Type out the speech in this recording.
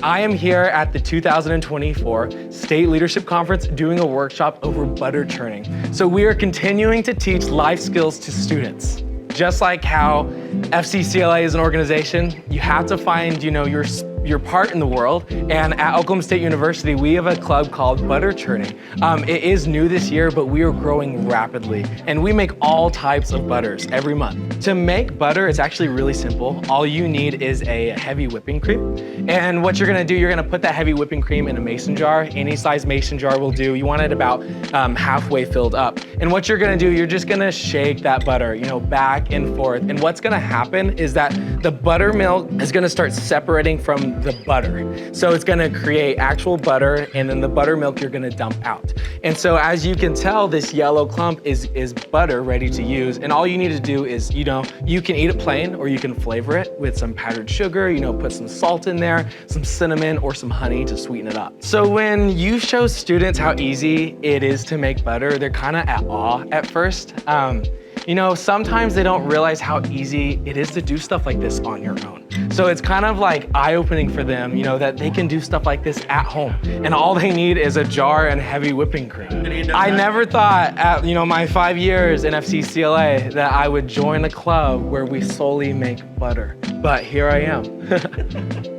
I am here at the 2024 State Leadership Conference doing a workshop over butter churning. So we are continuing to teach life skills to students. Just like how FCCLA is an organization, you have to find, your part in the world. And at Oklahoma State University, we have a club called Butter Churning. It is new this year, but we are growing rapidly. And we make all types of butters every month. To make butter, it's actually really simple. All you need is a heavy whipping cream. And what you're gonna do, you're gonna put that heavy whipping cream in a mason jar. Any size mason jar will do. You want it about halfway filled up. And what you're gonna do, you're just gonna shake that butter, back and forth. And what's gonna happen is that the buttermilk is gonna start separating from the butter. So it's gonna create actual butter, and then the buttermilk you're gonna dump out. And so as you can tell, this yellow clump is butter ready to use. And all you need to do is, you can eat it plain, or you can flavor it with some powdered sugar, put some salt in there, some cinnamon, or some honey to sweeten it up. So when you show students how easy it is to make butter, they're kind of at awe at first. Sometimes they don't realize how easy it is to do stuff like this on your own. So it's kind of like eye-opening for them, that they can do stuff like this at home. And all they need is a jar and heavy whipping cream. I never thought at, my 5 years in FCCLA that I would join a club where we solely make butter. But here I am.